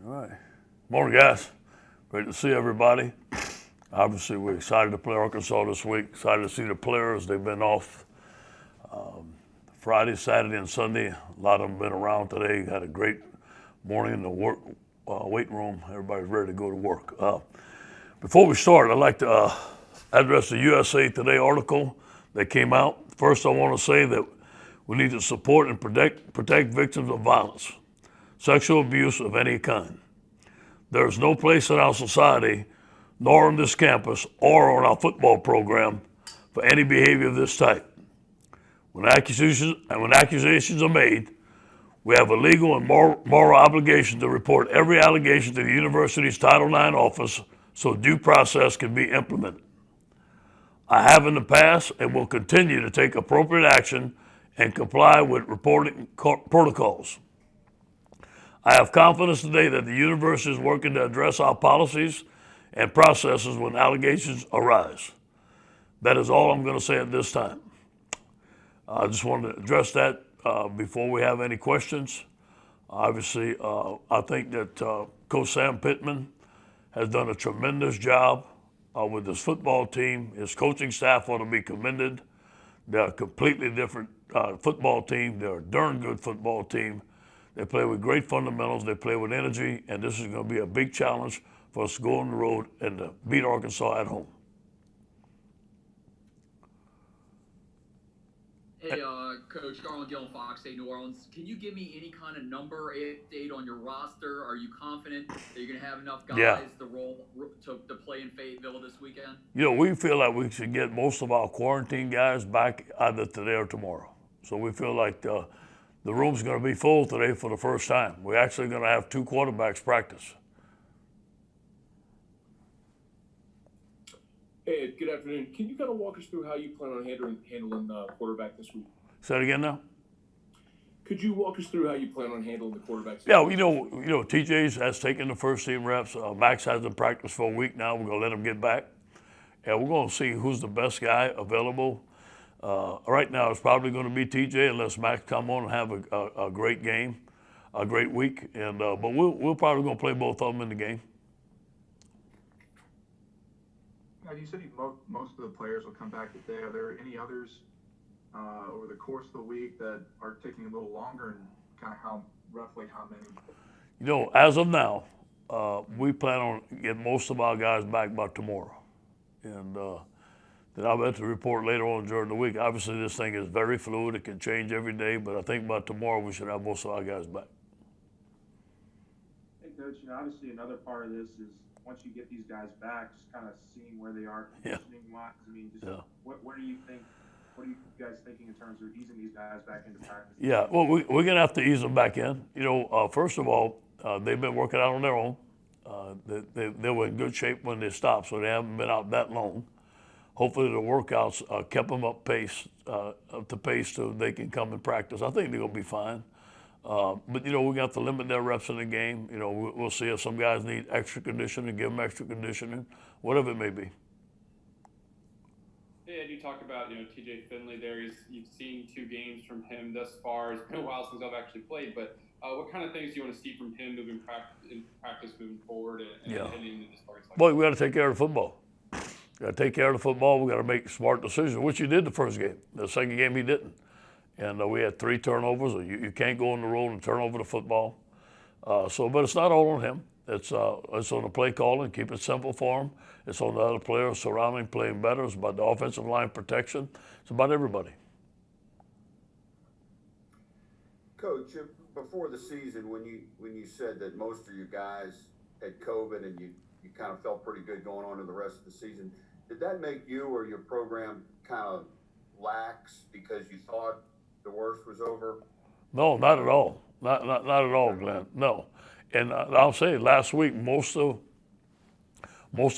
All right. Morning, guys. Great to see everybody. Obviously, we're excited to play Arkansas this week. Excited to see the players. They've been off Friday, Saturday, and Sunday. A lot of them been around today. Had a great morning in the weight room. Everybody's ready to go to work. Before we start, I'd like to address the USA Today article that came out. First, I want to say that we need to support and protect victims of violence, sexual abuse of any kind. There is no place in our society, nor on this campus or on our football program, for any behavior of this type. When accusations are made, we have a legal and moral obligation to report every allegation to the university's Title IX office so due process can be implemented. I have in the past and will continue to take appropriate action and comply with reporting protocols. I have confidence today that the university is working to address our policies and processes when allegations arise. That is all I'm going to say at this time. I just wanted to address that before we have any questions. Obviously, I think that Coach Sam Pittman has done a tremendous job with this football team. His coaching staff ought to be commended. They're a completely different football team. They're a darn good football team. They play with great fundamentals. They play with energy, and this is going to be a big challenge for us to go on the road and to beat Arkansas at home. Hey, Coach Garland Gill, Fox 8 New Orleans. Can you give me any kind of number update on your roster? Are you confident that you're going to have enough guys to play in Fayetteville this weekend? You know, we feel like we should get most of our quarantine guys back either today or tomorrow. So we feel like the room's going to be full today for the first time. We're actually going to have 2 quarterbacks practice. Hey, good afternoon. Can you kind of walk us through how you plan on handling quarterback this week? Say it again now. Could you walk us through how you plan on handling the quarterbacks? Yeah, you know, TJ has taken the first team reps. Max hasn't practiced for a week now. We're going to let him get back. And we're going to see who's the best guy available. Right now, it's probably going to be TJ unless Max come on and have a great game, a great week. And but we're probably going to play both of them in the game. You said most of the players will come back today. Are there any others over the course of the week that are taking a little longer, and kind of roughly how many? You know, as of now, we plan on getting most of our guys back by tomorrow. And then I'll bet to report later on during the week. Obviously, this thing is very fluid. It can change every day, but I think by tomorrow we should have most of our guys back. Hey, Coach, obviously another part of this is once you get these guys back, just kind of seeing where they are conditioning-wise. I mean, what do you think? What are you guys thinking in terms of easing these guys back into practice? Yeah, well, we're going to have to ease them back in. You know, first of all, they've been working out on their own. They were in good shape when they stopped, so they haven't been out that long. Hopefully the workouts kept them up to pace so they can come and practice. I think they're going to be fine. But, you know, we got to limit their reps in the game. You know, we'll see if some guys need extra conditioning, give them extra conditioning, whatever it may be. Hey, Ed, you talked about, TJ Finley there. You've seen 2 games from him thus far. It's been a while since I've actually played, but what kind of things do you want to see from him in practice moving forward and heading into this target? Boy, we got to take care of the football. We got to take care of the football. We got to make smart decisions, which he did the first game. The second game, he didn't. And we had 3 turnovers. You can't go on the road and turn over the football. But it's not all on him. It's on the play calling, keep it simple for him. It's on the other players surrounding, playing better. It's about the offensive line protection. It's about everybody. Coach, before the season, when you said that most of you guys had COVID and you kind of felt pretty good going on to the rest of the season, did that make you or your program kind of lax because you thought the worst was over? No, not at all. Not at all, Glenn. No. And I'll say, last week, most of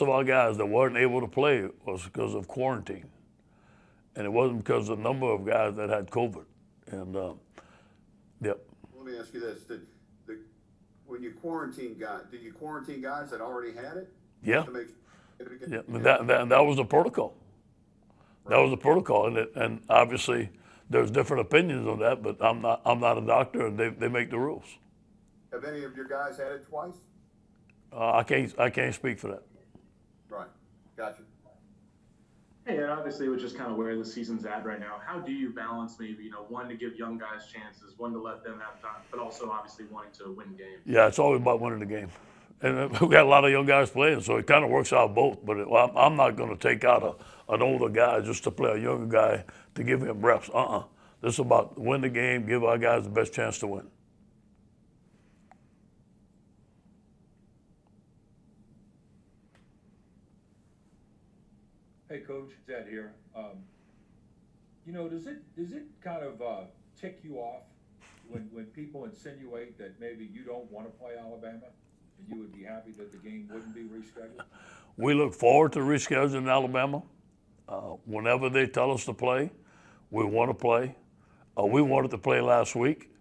our guys that weren't able to play was because of quarantine. And it wasn't because of the number of guys that had COVID. And, yep. Let me ask you this. When you quarantine guys, did you quarantine guys that already had it? Yeah. That was the protocol. Right. That was the protocol. And obviously, there's different opinions on that, but I'm not a doctor, and they make the rules. Have any of your guys had it twice? I can't speak for that. Right. Gotcha. Hey, and obviously, it was just kind of where the season's at right now. How do you balance maybe, one to give young guys chances, one to let them have time, but also obviously wanting to win games? Yeah, it's always about winning the game. And we got a lot of young guys playing, so it kind of works out both. But I'm not going to take out an older guy just to play a younger guy to give him reps. This is about win the game, give our guys the best chance to win. Hey, Coach, it's Ed here. Does it kind of tick you off when people insinuate that maybe you don't want to play Alabama and you would be happy that the game wouldn't be rescheduled? We look forward to rescheduling Alabama. Whenever they tell us to play, we want to play. We wanted to play last week.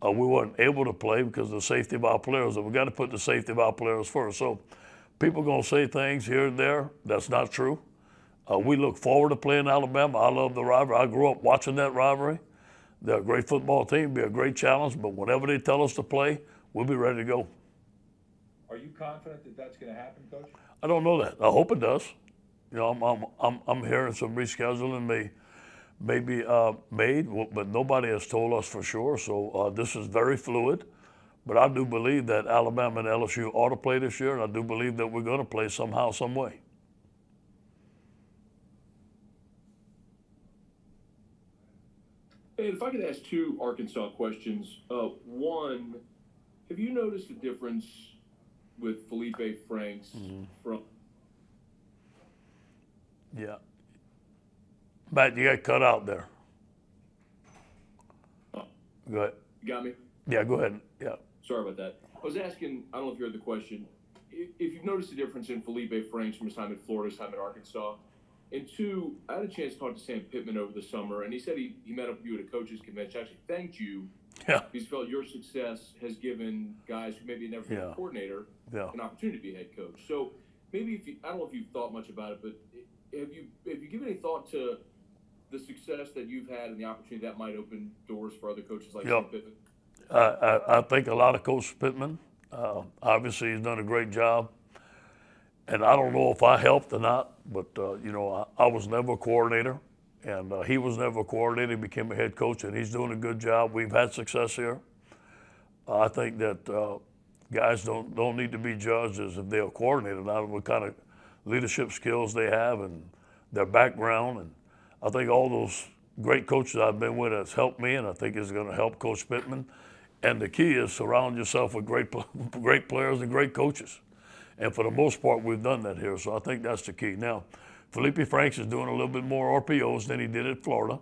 We weren't able to play because of the safety of our players, and we got to put the safety of our players first. So people are going to say things here and there that's not true. We look forward to playing Alabama. I love the rivalry. I grew up watching that rivalry. They're a great football team, be a great challenge, but whenever they tell us to play, we'll be ready to go. Are you confident that that's going to happen, Coach? I don't know that. I hope it does. I'm hearing some rescheduling may be made, but nobody has told us for sure. So this is very fluid. But I do believe that Alabama and LSU ought to play this year, and I do believe that we're going to play somehow, some way. And if I could ask two Arkansas questions. One, have you noticed a difference with Felipe Franks from? Yeah. Matt, you got cut out there. Go ahead. You got me? Yeah, go ahead. Yeah. Sorry about that. I was asking, I don't know if you heard the question, if you've noticed a difference in Felipe Franks from his time in Florida, his time at Arkansas. And two, I had a chance to talk to Sam Pittman over the summer, and he said he met up with you at a coaches convention. Actually, thanked you. Yeah. He felt your success has given guys who maybe never been a coordinator an opportunity to be a head coach. So maybe I don't know if you've thought much about it, but have you given any thought to the success that you've had and the opportunity that might open doors for other coaches like Sam Pittman? I think a lot of Coach Pittman. Obviously, he's done a great job. And I don't know if I helped or not, but, I was never a coordinator, and he was never a coordinator. He became a head coach, and he's doing a good job. We've had success here. I think that guys don't need to be judged as if they're a coordinator, not what kind of leadership skills they have and their background. And I think all those great coaches I've been with has helped me, and I think it's going to help Coach Pittman. And the key is surround yourself with great players and great coaches. And for the most part, we've done that here. So I think that's the key. Now, Felipe Franks is doing a little bit more RPOs than he did at Florida.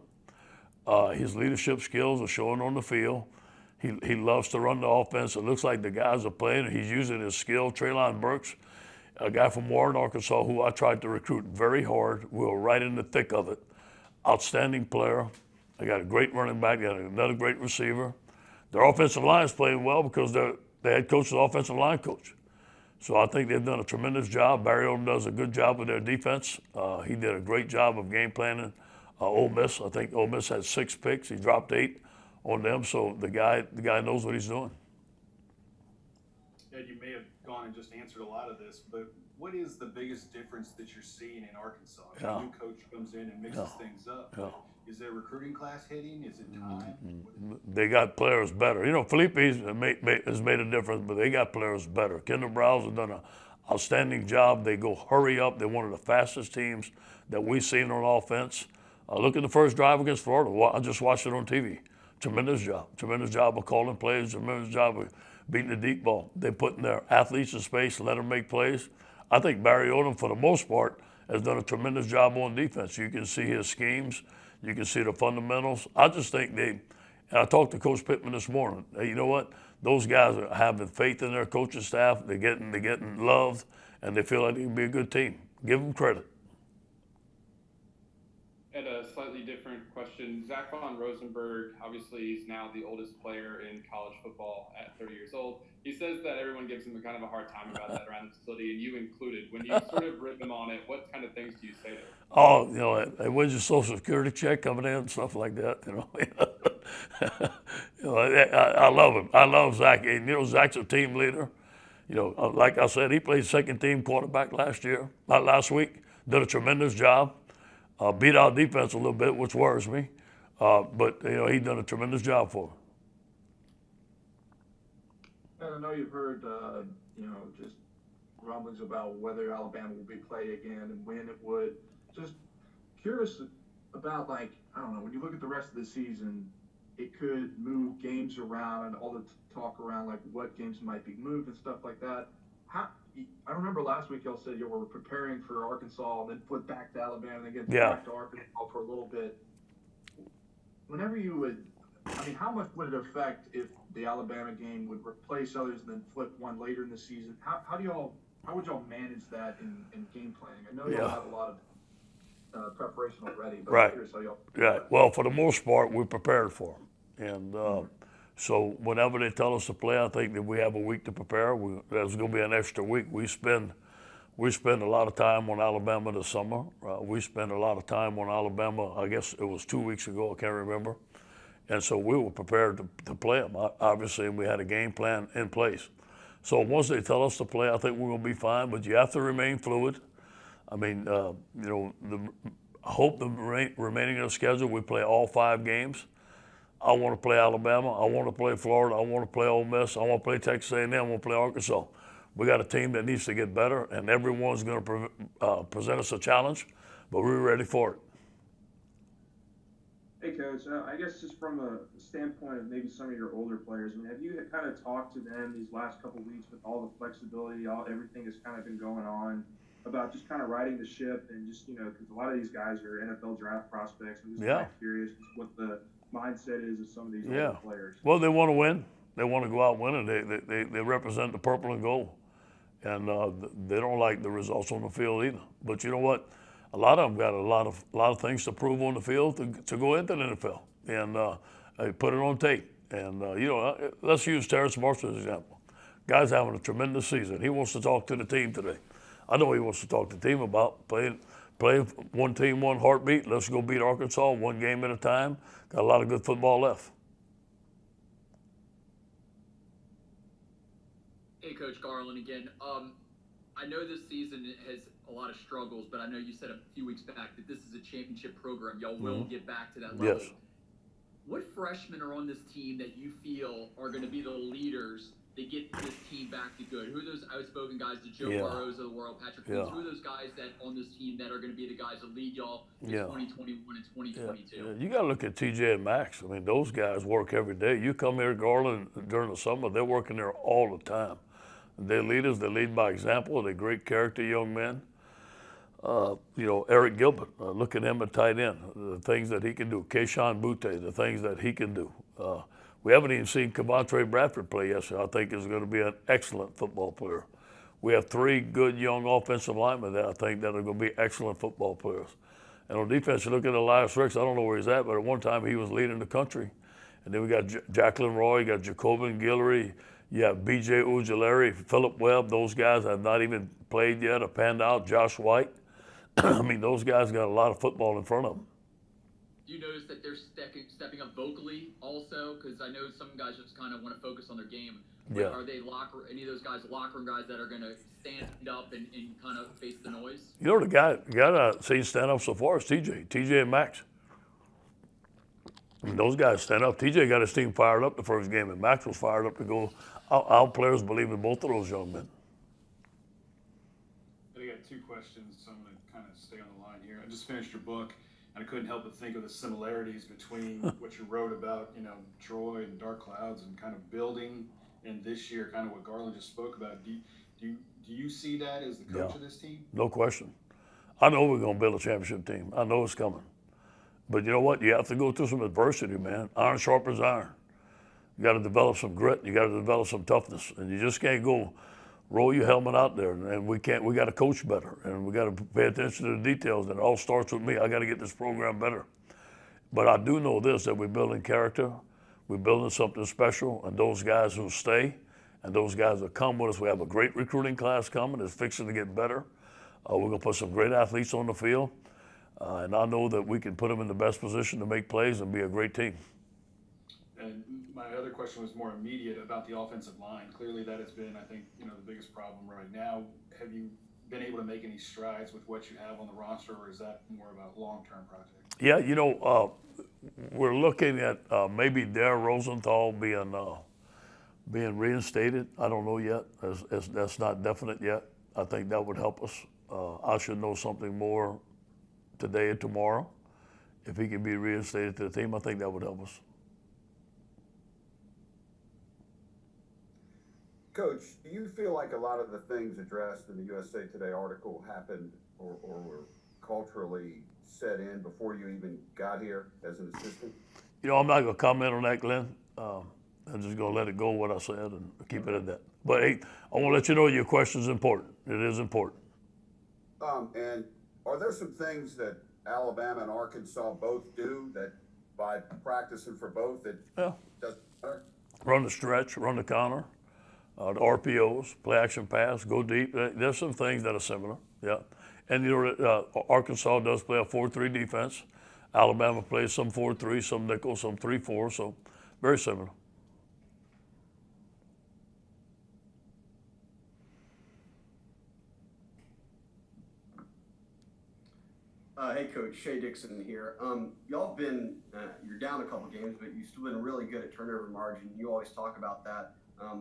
His leadership skills are showing on the field. He loves to run the offense. It looks like the guys are playing. He's using his skill. Traylon Burks, a guy from Warren, Arkansas, who I tried to recruit very hard. We were right in the thick of it. Outstanding player. They got a great running back. They got another great receiver. Their offensive line is playing well because the head coach is the offensive line coach. So I think they've done a tremendous job. Barry Odom does a good job with their defense. He did a great job of game planning. Ole Miss, I think Ole Miss had 6 picks. He dropped 8 on them. So the guy knows what he's doing. Ed, you may have gone and just answered a lot of this, but what is the biggest difference that you're seeing in Arkansas? A new coach comes in and mixes things up. Is their recruiting class hitting? Is it time? They got players better. Felipe has made a difference, but they got players better. Kendall Browse has done an outstanding job. They go hurry up. They're one of the fastest teams that we've seen on offense. Look at the first drive against Florida. I just watched it on TV. Tremendous job. Tremendous job of calling plays. Tremendous job of beating the deep ball. They're putting their athletes in space, let them make plays. I think Barry Odom, for the most part, has done a tremendous job on defense. You can see his schemes. You can see the fundamentals. I just think and I talked to Coach Pittman this morning. Hey, you know what? Those guys are having faith in their coaching staff. They're getting loved, and they feel like they can be a good team. Give them credit. And a slightly different question. Zach Von Rosenberg, obviously he's now the oldest player in college football at 30 years old. He says that everyone gives him a kind of a hard time about that around the facility, and you included. When you sort of rip him on it, what kind of things do you say to him? Oh, when's your Social Security check coming in, stuff like that, I love him. I love Zach. And, Zach's a team leader. You know, like I said, he played second team quarterback last week. Did a tremendous job. Beat our defense a little bit, which worries me. But you know, he done a tremendous job for him. And I know you've heard, you know, just rumblings about whether Alabama will be played again and when it would. Just curious about, like, I don't know, when you look at the rest of the season, it could move games around and all the talk around, like, what games might be moved and stuff like that. I remember last week y'all said you were preparing for Arkansas and then flipped back to Alabama and then get back to Arkansas for a little bit. Whenever you would, I mean, how much would it affect if the Alabama game would replace others and then flip one later in the season? How would y'all manage that in game planning? I know y'all have a lot of preparation already, but I'm curious how y'all. Right. Well, for the most part, we're prepared for them, and so whenever they tell us to play, I think that we have a week to prepare. There's going to be an extra week. We spend a lot of time on Alabama this summer. We spend a lot of time on Alabama. I guess it was 2 weeks ago. I can't remember. And so we were prepared to play them. Obviously, we had a game plan in place. So once they tell us to play, I think we're going to be fine. But you have to remain fluid. I mean, you know, I hope the remaining of the schedule, we play all 5 games. I want to play Alabama. I want to play Florida. I want to play Ole Miss. I want to play Texas A&M. I want to play Arkansas. We got a team that needs to get better, and everyone's going to present us a challenge, but we're ready for it. Hey, Coach, I guess just from a standpoint of maybe some of your older players, I mean, have you kind of talked to them these last couple of weeks with all the flexibility, everything that's kind of been going on, about just kind of riding the ship and just, you know, because a lot of these guys are NFL draft prospects. I'm just kind of curious what the mindset is of some of these older players. Well, they want to win. They want to go out winning. They represent the purple and gold, and they don't like the results on the field either. But you know what? A lot of them got a lot of things to prove on the field to go into the NFL, and they put it on tape. And you know, let's use Terrence Marshall as an example. Guy's having a tremendous season. He wants to talk to the team today. I know he wants to talk to the team about playing one team, one heartbeat. Let's go beat Arkansas one game at a time. Got a lot of good football left. Hey, Coach Garland again. I know this season has a lot of struggles, but I know you said a few weeks back that this is a championship program. Y'all will get back to that level. Yes. What freshmen are on this team that you feel are going to be the leaders that get this team back to good? Who are those outspoken guys, the Joe Burrows of the world, Patrick Willis? Who are those guys that on this team that are going to be the guys that lead y'all in 2021 and 2022? You got to look at TJ and Max. I mean, those guys work every day. You come here, Garland, during the summer, they're working there all the time. They're leaders. They lead by example. They're great character young men. You know, Eric Gilbert, look at him at tight end, the things that he can do. Keyshawn Butte, the things that he can do. We haven't even seen Cavontre Bradford play yesterday. I think is going to be an excellent football player. We have 3 good young offensive linemen that I think that are going to be excellent football players. And on defense, you look at Elias Ricks, I don't know where he's at, but at one time he was leading the country. And then we got Jacqueline Roy, you got Jacobin Guillory, you have B.J. Ujulari, Philip Webb. Those guys have not even played yet or panned out. Josh White. I mean, those guys got a lot of football in front of them. Do you notice that they're stepping up vocally also? Because I know some guys just kind of want to focus on their game. Yeah. Are they any of those guys, locker room guys, that are going to stand up and kind of face the noise? You know, the guy I've seen stand up so far is TJ and Max. I mean, those guys stand up. TJ got his team fired up the first game, and Max was fired up to go. Our players believe in both of those young men. I got 2 questions, so I'm going to kind of stay on the line here. I just finished your book, and I couldn't help but think of the similarities between what you wrote about, you know, Troy and Dark Clouds and kind of building, and this year, kind of what Garland just spoke about. Do you see that as the coach of this team? No question. I know we're going to build a championship team. I know it's coming. But you know what? You have to go through some adversity, man. Iron sharpens iron. You got to develop some grit. You got to develop some toughness, and you just can't go roll your helmet out there. And we can't. We got to coach better, and we got to pay attention to the details. And it all starts with me. I got to get this program better. But I do know this: that we're building character, we're building something special, and those guys who stay, and those guys that come with us. We have a great recruiting class coming. It's fixing to get better. We're gonna put some great athletes on the field, and I know that we can put them in the best position to make plays and be a great team. And my other question was more immediate about the offensive line. Clearly, that has been, I think, the biggest problem right now. Have you been able to make any strides with what you have on the roster, or is that more of a long-term project? Yeah, we're looking at maybe Dare Rosenthal being reinstated. I don't know yet. That's not definite yet. I think that would help us. I should know something more today or tomorrow. If he can be reinstated to the team, I think that would help us. Coach, do you feel like a lot of the things addressed in the USA Today article happened or were culturally set in before you even got here as an assistant? I'm not going to comment on that, Glenn. I'm just going to let it go what I said and keep it at that. But hey, I want to let you know your question is important. It is important. And are there some things that Alabama and Arkansas both do that by practicing for both it doesn't matter? Run the stretch, run the counter, the RPOs, play action pass, go deep. There's some things that are similar, yeah. And Arkansas does play a 4-3 defense. Alabama plays some 4-3, some nickel, some 3-4, so very similar. Hey, Coach, Shea Dixon here. Y'all been, you're down a couple games, but you've still been really good at turnover margin. You always talk about that.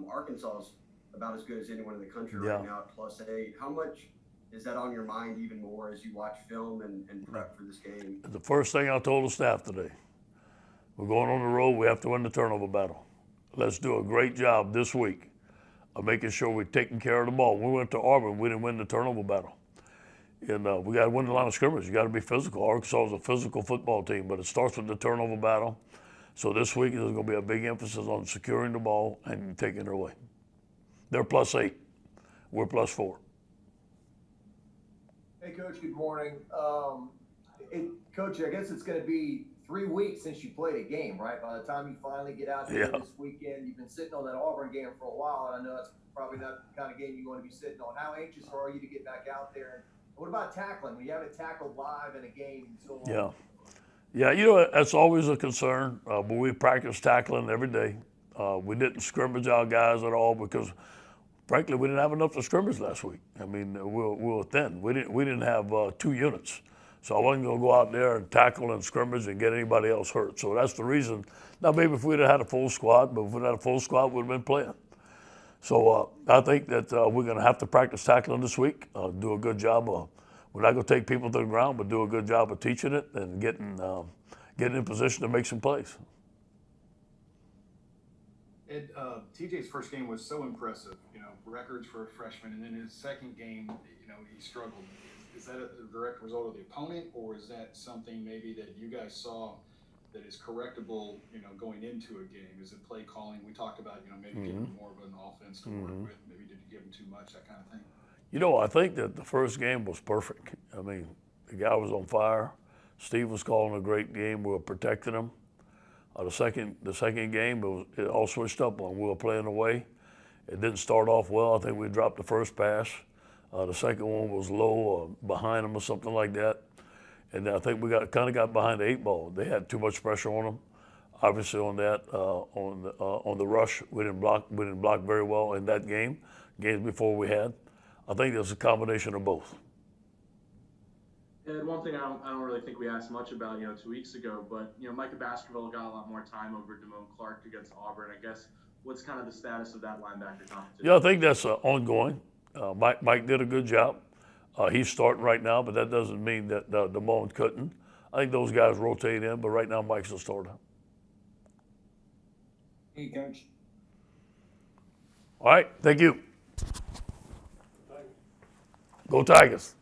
Arkansas is about as good as anyone in the country right now at +8. How much is that on your mind even more as you watch film and prep for this game? The first thing I told the staff today, we're going on the road, we have to win the turnover battle. Let's do a great job this week of making sure we're taking care of the ball. When we went to Auburn, we didn't win the turnover battle. And we got to win the line of scrimmage. You got to be physical. Arkansas is a physical football team, but it starts with the turnover battle. So this week there's going to be a big emphasis on securing the ball and taking it away. They're +8. We're +4. Hey, Coach, good morning. Coach, I guess it's going to be 3 weeks since you played a game, right? By the time you finally get out there this weekend, you've been sitting on that Auburn game for a while, and I know it's probably not the kind of game you want to be sitting on. How anxious are you to get back out there? And what about tackling? When you haven't tackled live in a game in so long? Yeah, that's always a concern, but we practice tackling every day. We didn't scrimmage our guys at all because, frankly, we didn't have enough to scrimmage last week. I mean, we were thin. We didn't have 2 units. So I wasn't going to go out there and tackle and scrimmage and get anybody else hurt. So that's the reason. Now, maybe if we'd have had a full squad, but if we'd had a full squad, we'd have been playing. So I think that we're going to have to practice tackling this week, do a good job of, we're not going to take people to the ground, but do a good job of teaching it and getting in position to make some plays. Ed, TJ's first game was so impressive, records for a freshman, and then his second game, he struggled. Is that a direct result of the opponent, or is that something maybe that you guys saw that is correctable, going into a game? Is it play calling? We talked about, maybe giving him more of an offense to work with. Maybe did you give him too much, that kind of thing? I think that the first game was perfect. I mean, the guy was on fire. Steve was calling a great game. We were protecting him. The second game, it all switched up on. We were playing away. It didn't start off well. I think we dropped the first pass. The second one was low or behind them or something like that. And I think we kind of got behind the 8 ball. They had too much pressure on them. Obviously on that, on the rush, we didn't block very well in that game. Games before we had. I think there's a combination of both. And one thing I don't really think we asked much about, 2 weeks ago, but Micah Baskerville got a lot more time over Damone Clark against Auburn. I guess what's kind of the status of that linebacker competition? Yeah, I think that's ongoing. Mike did a good job. He's starting right now, but that doesn't mean that Damone couldn't. I think those guys rotate in, but right now Mike's the starter. Hey, Coach. All right, thank you. Go Tigers.